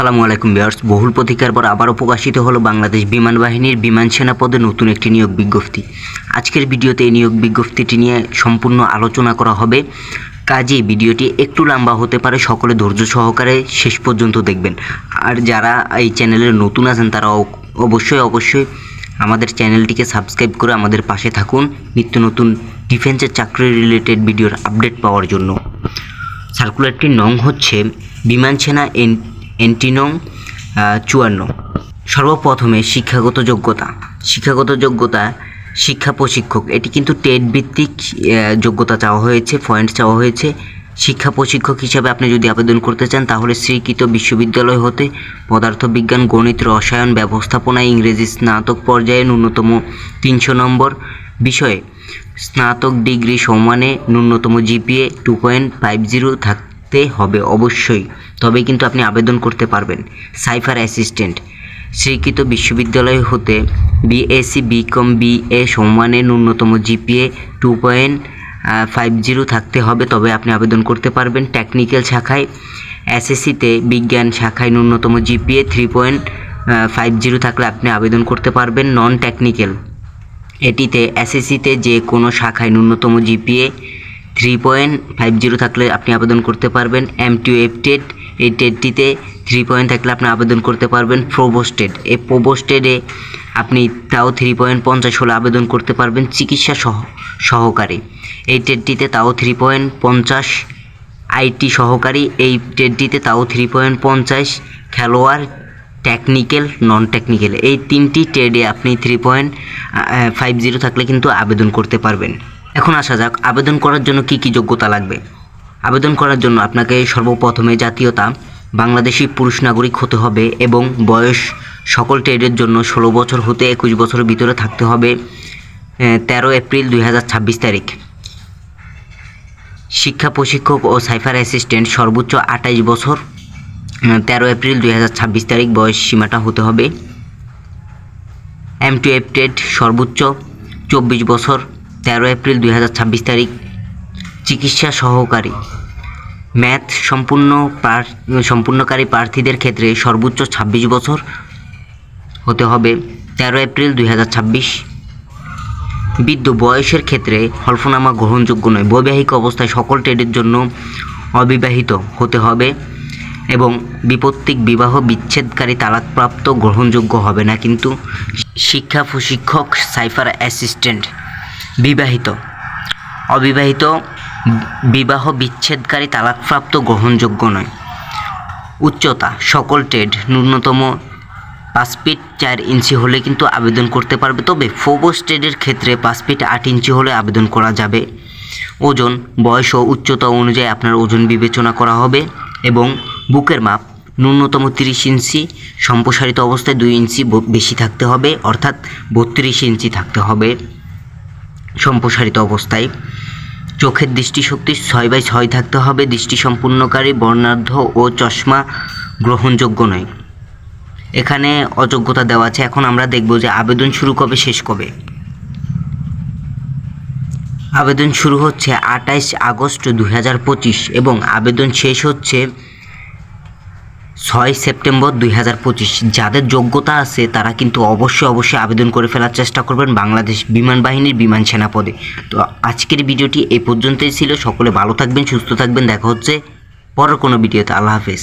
আসসালামু আলাইকুম ভিউয়ার্স, বহুল প্রতীক্ষার পর আবারও প্রকাশিত হলো বাংলাদেশ বিমান বাহিনীর বিমান সেনা পদে নতুন একটি নিয়োগ বিজ্ঞপ্তি। আজকের ভিডিওতে এই নিয়োগ বিজ্ঞপ্তিটি নিয়ে সম্পূর্ণ আলোচনা করা হবে। কাজেই ভিডিওটি একটু লম্বা হতে পারে, সকলে ধৈর্য সহকারে শেষ পর্যন্ত দেখবেন। আর যারা এই চ্যানেলে নতুন আছেন তারা অবশ্যই আমাদের চ্যানেলটিকে সাবস্ক্রাইব করে আমাদের পাশে থাকুন নিত্য নতুন ডিফেন্সের চাকরি রিলেটেড ভিডিওর আপডেট পাওয়ার জন্য। সার্কুলারটির নং হচ্ছে বিমান সেনা এনটি নং 54। সর্বপ্রথমে শিক্ষাগত যোগ্যতা শিক্ষা প্রশিক্ষক, এটি কিন্তু টেট ভিত্তিক যোগ্যতা চাওয়া হয়েছে, পয়েন্ট চাওয়া হয়েছে। শিক্ষা প্রশিক্ষক হিসাবে আপনি যদি আবেদন করতে চান তাহলে স্বীকৃত বিশ্ববিদ্যালয় হতে পদার্থবিজ্ঞান, গণিত, রসায়ন, ব্যবস্থাপনা, ইংরেজি স্নাতক পর্যায়ে ন্যূনতম 300 নম্বর বিষয়ে স্নাতক ডিগ্রি সমানে ন্যূনতম জিপিএ 2.50 থাকতে হবে অবশ্যই, তবেই কিন্তু আপনি আবেদন করতে পারবেন। সাইফার অ্যাসিস্ট্যান্ট, স্বীকৃত বিশ্ববিদ্যালয় হতে বিএসসি বিকম বিএ সমানে ন্যূনতম জিপিএ 2.50 থাকতে হবে, তবে আপনি আবেদন করতে পারবেন। টেকনিক্যাল শাখায় এসএসসিতে বিজ্ঞান শাখায় ন্যূনতম জিপিএ 3.50 থাকলে আপনি আবেদন করতে পারবেন। নন টেকনিক্যাল, এটিতে এসএসসিতে যে কোনো শাখায় ন্যূনতম জিপিএ 3.50 থাকলে আপনি আবেদন করতে পারবেন। M2F টেট, এই টেটটিতে 3 পয়েন্ট থাকলে আপনি আবেদন করতে পারবেন। প্রোবোস্টেড, এই প্রোবোস্টেডে আপনি তাও 3.50 হলে আবেদন করতে পারবেন। চিকিৎসা সহকারী, এই টেটটিতে তাও 3.50। আইটি সহকারী, এই টেটটিতে তাও 3.50। খেলোয়াড়, টেকনিক্যাল, নন টেকনিক্যাল, এই তিনটি ট্রেডে আপনি 3.50 থাকলে কিন্তু আবেদন করতে পারবেন। এখন আসা যাক আবেদন করার জন্য কি যোগ্যতা লাগবে। আবেদন করার জন্য আপনাকে সর্বপ্রথমে জাতীয়তা বাংলাদেশি পুরুষ নাগরিক হতে হবে এবং বয়স সকল ট্রেডের জন্য 16 বছর হতে 21 বছরের ভিতরে থাকতে হবে। 13 এপ্রিল 2026 তারিখ। শিক্ষা প্রশিক্ষক ও সাইফার অ্যাসিস্ট্যান্ট সর্বোচ্চ 28 বছর, 13 এপ্রিল 2026 তারিখ বয়স সীমাটা হতে হবে। M2F টেট সর্বোচ্চ 24 বছর, 13 এপ্রিল 2026 তারিখ। চিকিৎসা সহকারী ম্যাথ সম্পূর্ণকারী প্রার্থীদের ক্ষেত্রে সর্বোচ্চ 26 বছর হতে হবে, 13 এপ্রিল 2026। বৃদ্ধ বয়সের ক্ষেত্রে হলফনামা গ্রহণযোগ্য নয়। বৈবাহিক অবস্থায় সকল ট্রেডের জন্য অবিবাহিত হতে হবে এবং বিপত্তিক বিবাহ বিচ্ছেদকারী তালাকপ্রাপ্ত গ্রহণযোগ্য হবে না কিন্তু। শিক্ষা প্রশিক্ষক সাইফার অ্যাসিস্ট্যান্ট বিবাহিত, অবিবাহিত, বিবাহ বিচ্ছেদকারী তালাকপ্রাপ্ত গ্রহণযোগ্য নয়। উচ্চতা সকল ট্রেড ন্যূনতম 5 ফিট 4 ইঞ্চি হলে কিন্তু আবেদন করতে পারবে, তবে প্রোবোস্ট ট্রেডের ক্ষেত্রে 5 ফিট 8 ইঞ্চি হলে আবেদন করা যাবে। ওজন বয়স ও উচ্চতা অনুযায়ী আপনার ওজন বিবেচনা করা হবে এবং বুকের মাপ ন্যূনতম 30 ইঞ্চি, সম্প্রসারিত অবস্থায় 2 ইঞ্চি বেশি থাকতে হবে, অর্থাৎ 32 ইঞ্চি থাকতে হবে সম্প্রসারিত অবস্থায়। চোখের দৃষ্টিশক্তি 6/6 থাকতে হবে। দৃষ্টি সম্পূর্ণকারী, বর্ণাঢ্য ও চশমা গ্রহণযোগ্য নয়। এখানে অযোগ্যতা দেওয়া আছে। এখন আমরা দেখব যে আবেদন শুরু কবে শেষ কবে। আবেদন শুরু হচ্ছে 28 আগস্ট 2025 এবং আবেদন শেষ হচ্ছে 6 সেপ্টেম্বর 2025। যাদের যোগ্যতা আছে তারা কিন্তু অবশ্যই আবেদন করে ফেলার চেষ্টা করবেন বাংলাদেশ বিমান বাহিনীর বিমান সেনা পদে। তো আজকের ভিডিওটি এই পর্যন্তই ছিল। সকলে ভালো থাকবেন, সুস্থ থাকবেন। দেখা হচ্ছে পরের কোনো ভিডিওতে। আল্লাহ হাফেজ।